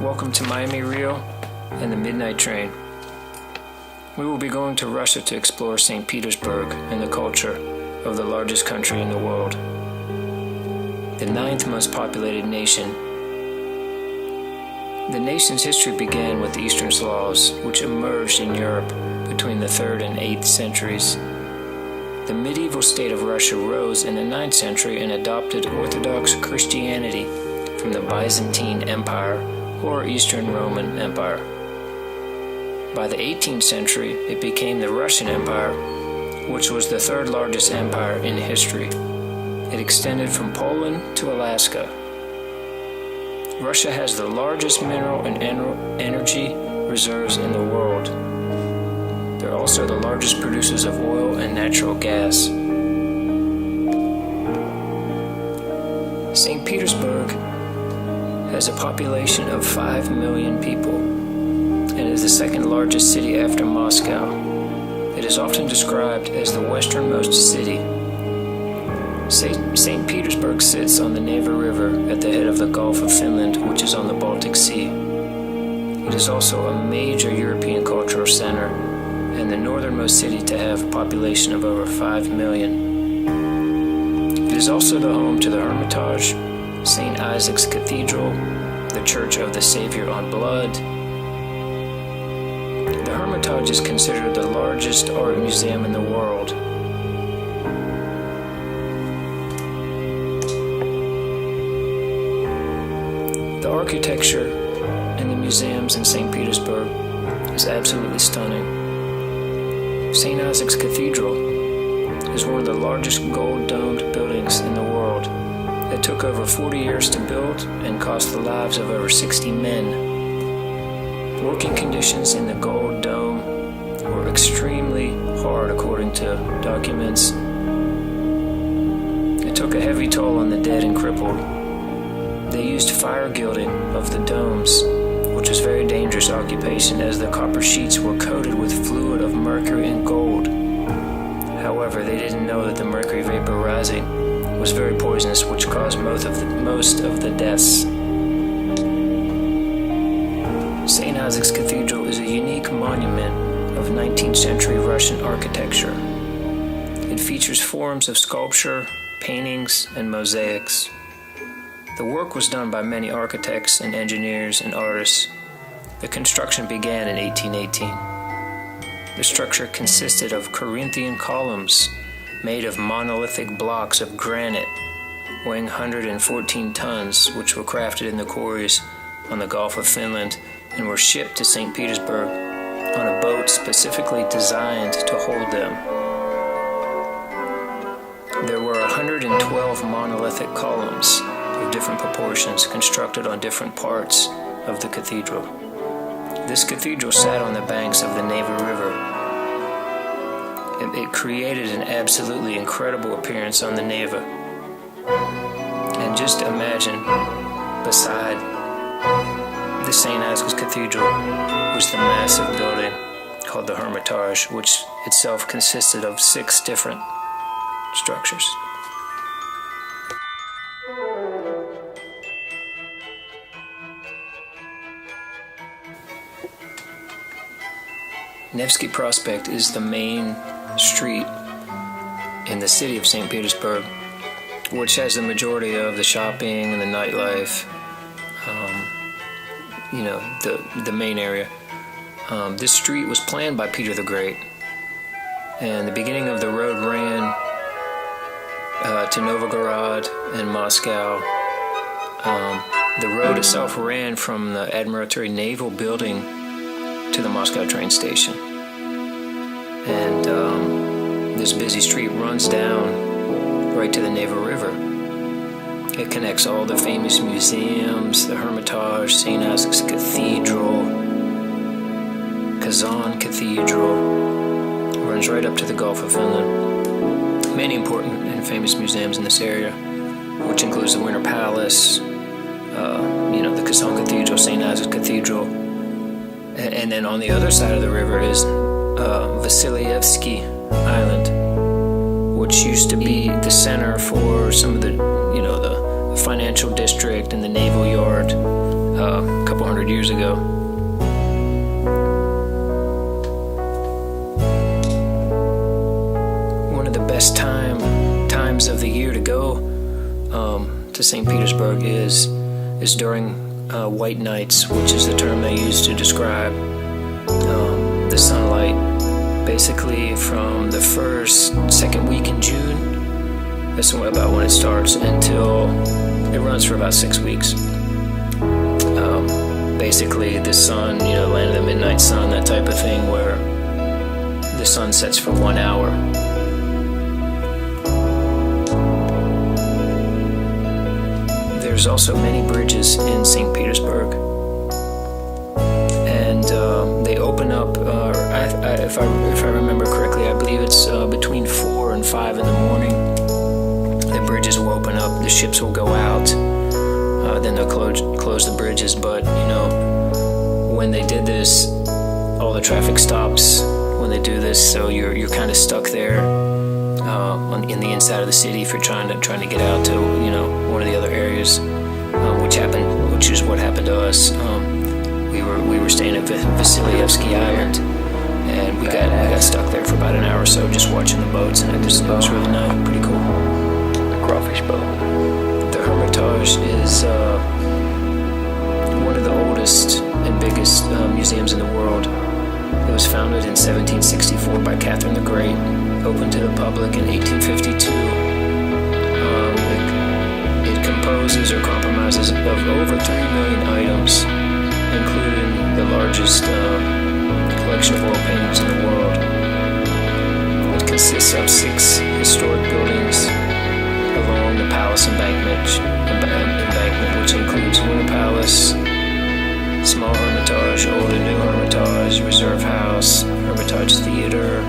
Welcome to Miami Rio and the Midnight Train. We will be going to Russia to explore St. Petersburg and the culture of the largest country in the world, the 9th most populated nation. The nation's history began with the Eastern Slavs, which emerged in Europe between the 3rd and 8th centuries. The medieval state of Russia rose in the 9th century and adopted Orthodox Christianity from the Byzantine Empire or Eastern Roman Empire. By the 18th century, it became the Russian Empire, which was the 3rd largest empire in history. It extended from Poland to Alaska. Russia has the largest mineral and energy reserves in the world. They're also the largest producers of oil and natural gas. St. Petersburg has a population of 5 million people and is the 2nd largest city after Moscow. It is often described as the westernmost city. St. Petersburg sits on the Neva River at the head of the Gulf of Finland, which is on the Baltic Sea. It is also a major European cultural center and the northernmost city to have a population of over 5 million. It is also the home to the Hermitage, St. Isaac's Cathedral, the Church of the Savior on Blood. The Hermitage is considered the largest art museum in the world. The architecture in the museums in St. Petersburg is absolutely stunning. St. Isaac's Cathedral is one of the largest gold-domed buildings in the world. It took over 40 years to build and cost the lives of over 60 men. Working conditions in the gold dome were extremely hard, according to documents. It took a heavy toll on the dead and crippled. They used fire gilding of the domes, which was a very dangerous occupation as the copper sheets were coated with fluid of mercury and gold. However, they didn't know that the mercury vapor rising was very poisonous, which caused most of the deaths. St. Isaac's Cathedral is a unique monument of 19th century Russian architecture. It features forms of sculpture, paintings, and mosaics. The work was done by many architects and engineers and artists. The construction began in 1818. The structure consisted of Corinthian columns made of monolithic blocks of granite weighing 114 tons, which were crafted in the quarries on the Gulf of Finland and were shipped to St. Petersburg on a boat specifically designed to hold them. There were 112 monolithic columns of different proportions constructed on different parts of the cathedral. This cathedral sat on the banks of the Neva River. It created an absolutely incredible appearance on the Neva. And just imagine, beside the St. Isaac's Cathedral was the massive building called the Hermitage, which itself consisted of 6 different structures. Nevsky Prospect is the main street in the city of St. Petersburg, which has the majority of the shopping and the nightlife, the main area. This street was planned by Peter the Great, and the beginning of the road ran to Novgorod and Moscow. The road itself ran from the Admiralty Naval Building to the Moscow train station. And this busy street runs down right to the Neva River. It connects all the famous museums, the Hermitage, St. Isaac's Cathedral, Kazan Cathedral, runs right up to the Gulf of Finland. Many important and famous museums in this area, which includes the Winter Palace, the Kazan Cathedral, St. Isaac's Cathedral. And then on the other side of the river is Vasilyevsky Island, which used to be the center for some of the financial district and the naval yard a couple hundred years ago. One of the best times of the year to go to St. Petersburg is during white nights, which is the term they use to describe the sunlight. Basically, from the second week in June, that's about when it starts, until it runs for about 6 weeks. Basically, the sun, land of the midnight sun, that type of thing, where the sun sets for 1 hour. There's also many bridges in St. Petersburg, and they open up. If I remember correctly, I believe it's between 4 and 5 in the morning. The bridges will open up. The ships will go out. Then they'll close the bridges. But when they did this, all the traffic stops when they do this. So you're kind of stuck there in the inside of the city if you're trying to get out to one of the other areas, which is what happened to us. We were staying at Vasilyevsky Island, and we got stuck there for about an hour or so, just watching the boats, and it was really nice, pretty cool. The crawfish boat. The Hermitage is one of the oldest and biggest museums in the world. It was founded in 1764 by Catherine the Great, opened to the public in 1852. It composes or compromises of over 3 million items, including the largest collection of oil paintings in the world. It consists of 6 historic buildings along the Palace embankment, which includes Winter Palace, Small Hermitage, Old and New Hermitage, Reserve House, Hermitage Theater,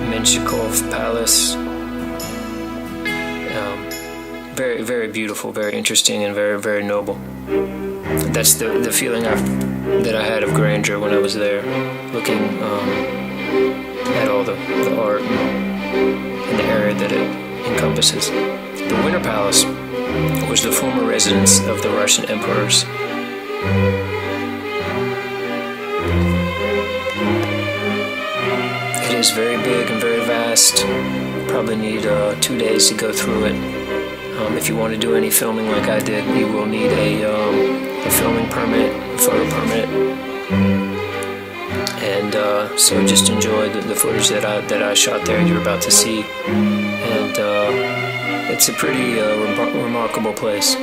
Menshikov Palace. Very, very beautiful, very interesting, and very, very noble. That's the feeling that I had of grandeur when I was there, looking at all the art and the area that it encompasses. The Winter Palace was the former residence of the Russian emperors. It is very big and very vast. Probably need 2 days to go through it. If you want to do any filming like I did, you will need a filming permit, a photo permit, and so just enjoy the footage that I shot there. You're about to see, and it's a pretty remarkable place.